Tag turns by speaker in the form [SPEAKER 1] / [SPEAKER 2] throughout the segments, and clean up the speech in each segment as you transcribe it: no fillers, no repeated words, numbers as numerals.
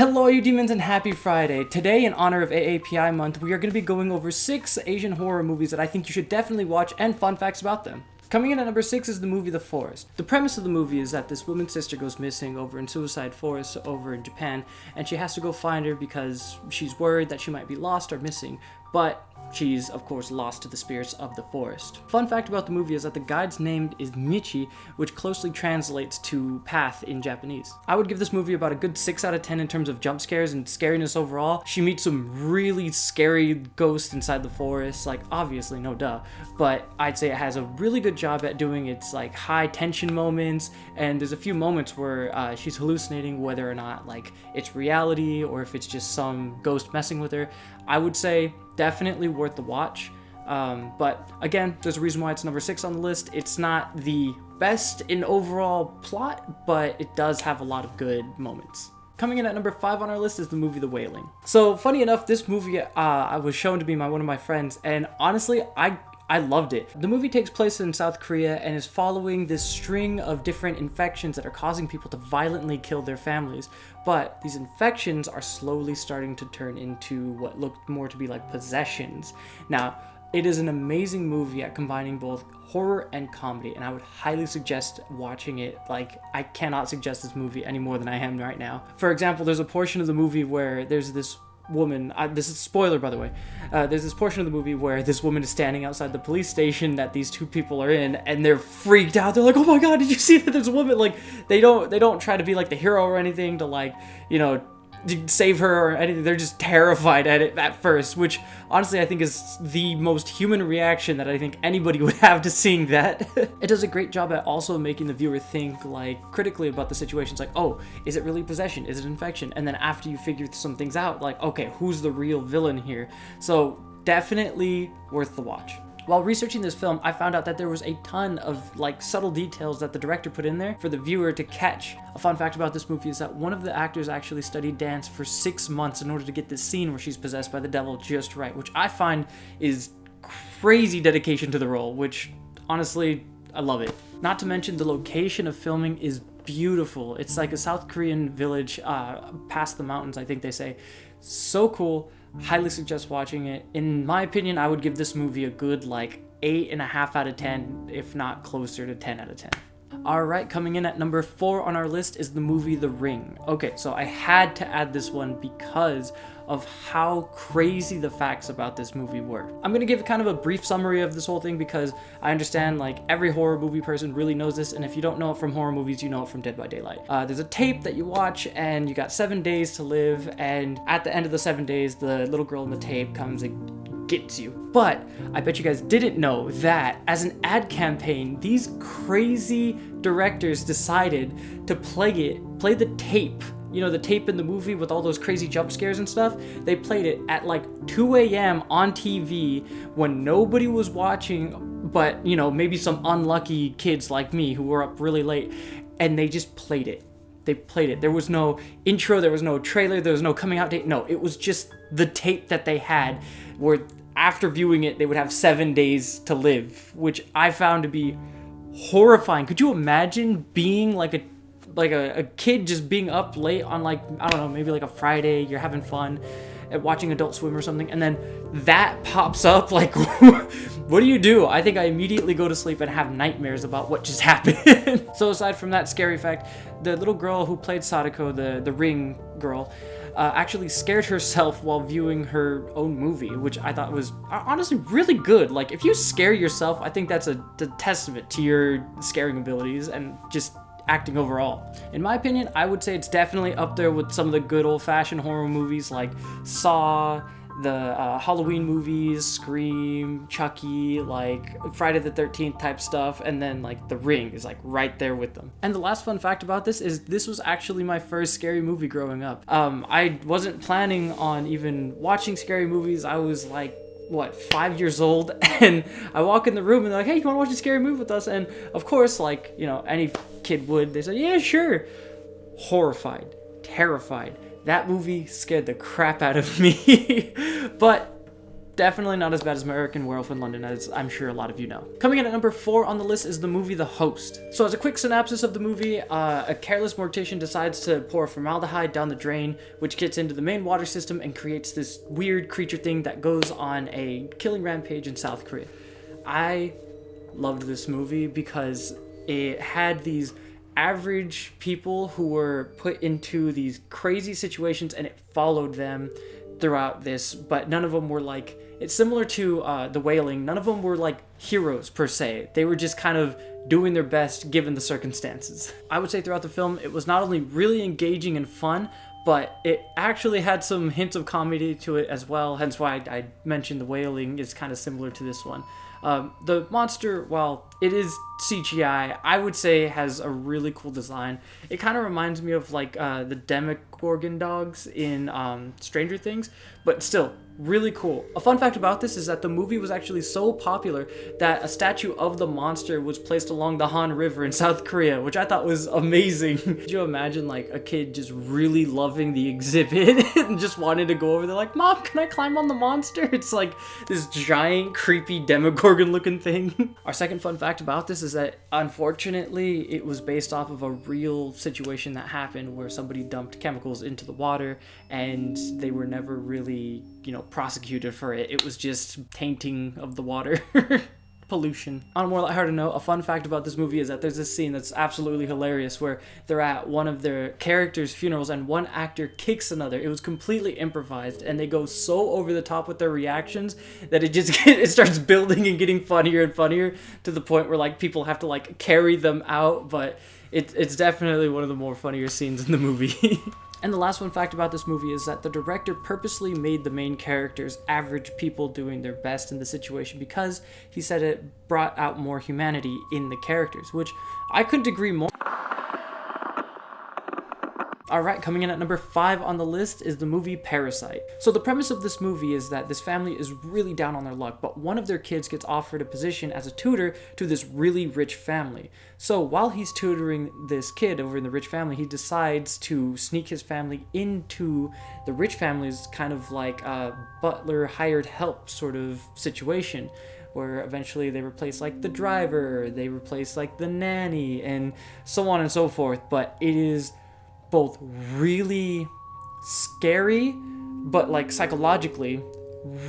[SPEAKER 1] Hello you demons and happy Friday. Today, in honor of AAPI month, we are going to be going over 6 Asian horror movies that I think you should definitely watch and fun facts about them. Coming in at number 6 is the movie The Forest. The premise of the movie is that this woman's sister goes missing over in Suicide Forest over in Japan, and she has to go find her because she's worried that she might be lost or missing, but she's, of course, lost to the spirits of the forest. Fun fact about the movie is that the guide's name is Michi, which closely translates to path in Japanese. I would give this movie about a good 6 out of 10 in terms of jump scares and scariness overall. She meets some really scary ghosts inside the forest, like, obviously, no duh, but I'd say it has a really good job at doing its, like, high tension moments, and there's a few moments where she's hallucinating whether or not, like, it's reality or if it's just some ghost messing with her. I would say definitely worth the watch, but again, there's a reason why it's number 6 on the list. It's not the best in overall plot, but it does have a lot of good moments. Coming in at number 5 on our list is the movie The Wailing. So funny enough, this movie I was shown to me by one of my friends, and honestly, I loved it. The movie takes place in South Korea and is following this string of different infections that are causing people to violently kill their families. But these infections are slowly starting to turn into what looked more to be like possessions. Now, it is an amazing movie at combining both horror and comedy, and I would highly suggest watching it. Like, I cannot suggest this movie any more than I am right now. For example, there's a portion of the movie where there's this woman, this is a spoiler by the way, there's this portion of the movie where this woman is standing outside the police station that these two people are in, and they're freaked out. They're like, oh my god, did you see that there's a woman? Like, they don't try to be like the hero or anything to, like, you know, save her or anything. They're just terrified at it at first, which honestly I think is the most human reaction that I think anybody would have to seeing that. It does a great job at also making the viewer think, like, critically about the situations, like, oh, is it really possession? Is it infection? And then after you figure some things out, like, okay, who's the real villain here? So definitely worth the watch. While researching this film, I found out that there was a ton of, like, subtle details that the director put in there for the viewer to catch. A fun fact about this movie is that one of the actors actually studied dance for 6 months in order to get this scene where she's possessed by the devil just right, which I find is crazy dedication to the role, which honestly, I love it. Not to mention the location of filming is beautiful. It's like a South Korean village past the mountains, I think they say. So cool. Highly suggest watching it. In my opinion, I would give this movie a good, like, 8.5 out of 10, if not closer to 10 out of 10. Alright, coming in at number 4 on our list is the movie The Ring. Okay, so I had to add this one because of how crazy the facts about this movie were. I'm gonna give kind of a brief summary of this whole thing because I understand, like, every horror movie person really knows this, and if you don't know it from horror movies, you know it from Dead by Daylight. There's a tape that you watch, and you got 7 days to live, and at the end of the 7 days, the little girl in the tape comes and gets you. But I bet you guys didn't know that as an ad campaign, these crazy directors decided to play the tape. You know, the tape in the movie with all those crazy jump scares and stuff, they played it at like 2 a.m. on TV when nobody was watching, but, you know, maybe some unlucky kids like me who were up really late, and they just played it. They played it. There was no intro, there was no trailer, there was no coming out date. No, it was just the tape that they had, where after viewing it, they would have 7 days to live, which I found to be horrifying. Could you imagine being like a kid just being up late on, like, I don't know, maybe like a Friday, you're having fun at watching Adult Swim or something, and then that pops up? Like, what do? I think I immediately go to sleep and have nightmares about what just happened. So aside from that scary fact, the little girl who played Sadako, the ring girl, actually scared herself while viewing her own movie, which I thought was honestly really good. Like, if you scare yourself, I think that's a testament to your scaring abilities and just acting overall. In my opinion, I would say it's definitely up there with some of the good old-fashioned horror movies like Saw, the Halloween movies, Scream, Chucky, like Friday the 13th type stuff, and then, like, The Ring is, like, right there with them. And the last fun fact about this is this was actually my first scary movie growing up. I wasn't planning on even watching scary movies. I was like, what, 5 years old, and I walk in the room and they're like, hey, you want to watch a scary movie with us? And of course, like, you know, any kid would, they said, yeah, sure. Horrified, terrified. That movie scared the crap out of me. But definitely not as bad as American Werewolf in London, as I'm sure a lot of you know. Coming in at number 4 on the list is the movie The Host. So as a quick synopsis of the movie, a careless mortician decides to pour formaldehyde down the drain, which gets into the main water system and creates this weird creature thing that goes on a killing rampage in South Korea. I loved this movie because it had these average people who were put into these crazy situations, and it followed them throughout this, but none of them were like, it's similar to The Wailing, none of them were like heroes per se. They were just kind of doing their best given the circumstances. I would say throughout the film, it was not only really engaging and fun, but it actually had some hints of comedy to it as well, hence why I mentioned The Wailing is kind of similar to this one. The monster, while it is CGI, I would say has a really cool design. It kind of reminds me of like the Demogorgon dogs in Stranger Things, but still really cool. A fun fact about this is that the movie was actually so popular that a statue of the monster was placed along the Han River in South Korea, which I thought was amazing. Could you imagine like a kid just really loving the exhibit and just wanting to go over there like, Mom, can I climb on the monster? It's like this giant creepy Demogorgon looking thing. Our second fun fact about this is that unfortunately it was based off of a real situation that happened where somebody dumped chemicals into the water and they were never really, prosecuted for it. It was just tainting of the water. Pollution. On a more lighthearted note, a fun fact about this movie is that there's this scene that's absolutely hilarious where they're at one of their characters' funerals and one actor kicks another. It was completely improvised and they go so over the top with their reactions that it starts building and getting funnier and funnier to the point where like people have to like carry them out, but it's definitely one of the more funnier scenes in the movie. And the last fun fact about this movie is that the director purposely made the main characters average people doing their best in the situation because he said it brought out more humanity in the characters, which I couldn't agree more. Alright, coming in at number 5 on the list is the movie Parasite. So the premise of this movie is that this family is really down on their luck, but one of their kids gets offered a position as a tutor to this really rich family. So while he's tutoring this kid over in the rich family, he decides to sneak his family into the rich family's kind of like a butler hired help sort of situation, where eventually they replace like the driver, they replace like the nanny, and so on and so forth. But it is both really scary, but like psychologically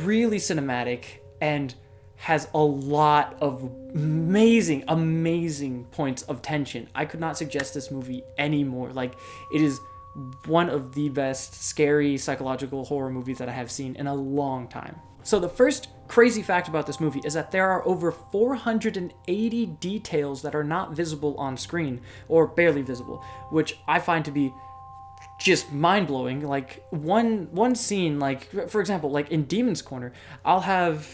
[SPEAKER 1] really cinematic, and has a lot of amazing points of tension. I could not suggest this movie anymore. Like, it is one of the best scary psychological horror movies that I have seen in a long time. So the first crazy fact about this movie is that there are over 480 details that are not visible on screen, or barely visible, which I find to be just mind-blowing. Like one scene, like for example, like in Demon's Corner, I'll have,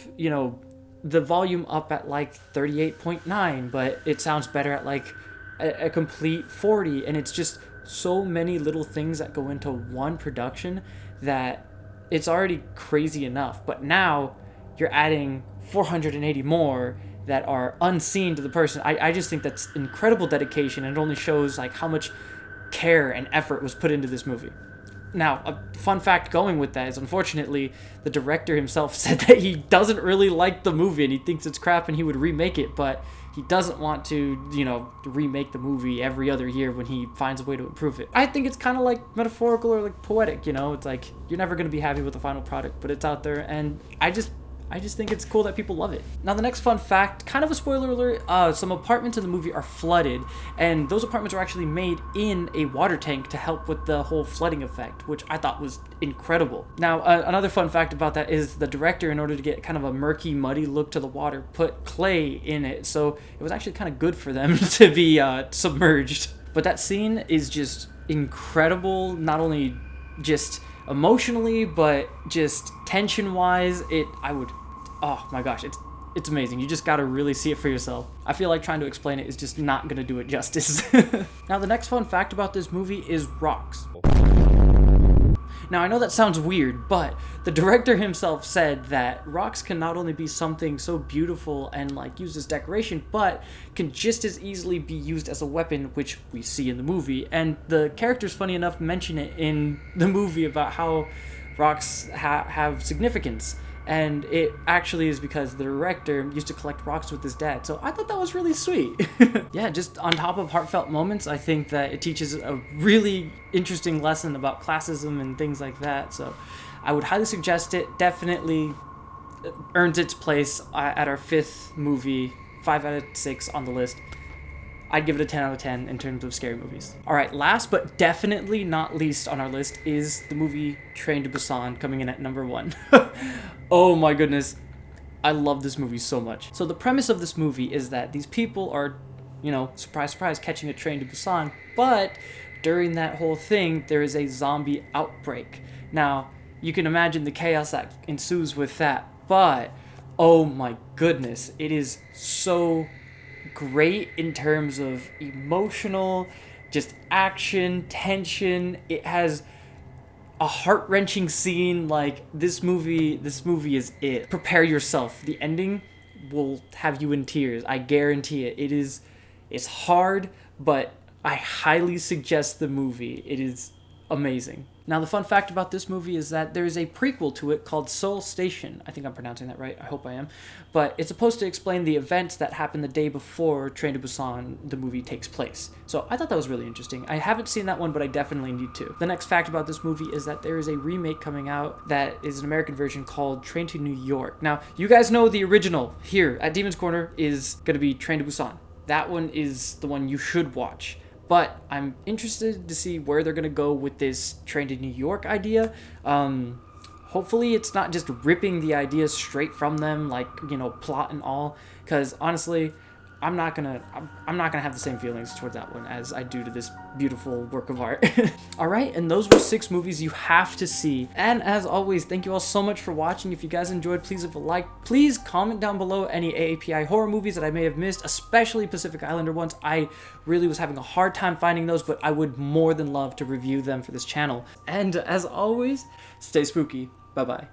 [SPEAKER 1] the volume up at like 38.9, but it sounds better at like a complete 40, and it's just so many little things that go into one production that it's already crazy enough, but now you're adding 480 more that are unseen to the person. I just think that's incredible dedication, and it only shows like how much care and effort was put into this movie. Now, a fun fact going with that is, unfortunately, the director himself said that he doesn't really like the movie and he thinks it's crap and he would remake it, but he doesn't want to, remake the movie every other year when he finds a way to improve it. I think it's kind of like metaphorical or like poetic, it's like you're never going to be happy with the final product, but it's out there, and I just think it's cool that people love it. Now, the next fun fact, kind of a spoiler alert, some apartments in the movie are flooded, and those apartments are actually made in a water tank to help with the whole flooding effect, which I thought was incredible. Now, another fun fact about that is the director, in order to get kind of a murky, muddy look to the water, put clay in it, so it was actually kind of good for them to be submerged. But that scene is just incredible, not only just emotionally, but just tension-wise. Oh my gosh, it's amazing. You just gotta really see it for yourself. I feel like trying to explain it is just not gonna do it justice. Now, the next fun fact about this movie is rocks. Now, I know that sounds weird, but the director himself said that rocks can not only be something so beautiful and like used as decoration, but can just as easily be used as a weapon, which we see in the movie. And the characters, funny enough, mention it in the movie about how rocks have significance. and it actually is because the director used to collect rocks with his dad. So I thought that was really sweet. Yeah, just on top of heartfelt moments, I think that it teaches a really interesting lesson about classism and things like that. So I would highly suggest it. Definitely earns its place at our 5th movie, 5 out of 6 on the list. I'd give it a 10 out of 10 in terms of scary movies. Alright, last but definitely not least on our list is the movie Train to Busan, coming in at number 1. Oh my goodness, I love this movie so much. So the premise of this movie is that these people are, you know, surprise, surprise, catching a train to Busan, but during that whole thing, there is a zombie outbreak. Now, you can imagine the chaos that ensues with that, but oh my goodness, it is so great in terms of emotional, just action, tension. It has a heart-wrenching scene. Like, this movie is it. Prepare yourself. The ending will have you in tears. I guarantee it. It's hard, but I highly suggest the movie. It is amazing. Now, the fun fact about this movie is that there is a prequel to it called Seoul Station. I think I'm pronouncing that right. I hope I am. But it's supposed to explain the events that happened the day before Train to Busan, the movie, takes place. So I thought that was really interesting. I haven't seen that one, but I definitely need to. The next fact about this movie is that there is a remake coming out that is an American version called Train to New York. Now, you guys know the original here at Demon's Corner is going to be Train to Busan. That one is the one you should watch. But I'm interested to see where they're going to go with this Train to New York idea. Hopefully it's not just ripping the ideas straight from them, like, you know, plot and all. Because honestly, I'm not gonna have the same feelings toward that one as I do to this beautiful work of art. Alright, and those were 6 movies you have to see. And as always, thank you all so much for watching. If you guys enjoyed, please leave a like. Please comment down below any AAPI horror movies that I may have missed, especially Pacific Islander ones. I really was having a hard time finding those, but I would more than love to review them for this channel. And as always, stay spooky. Bye-bye.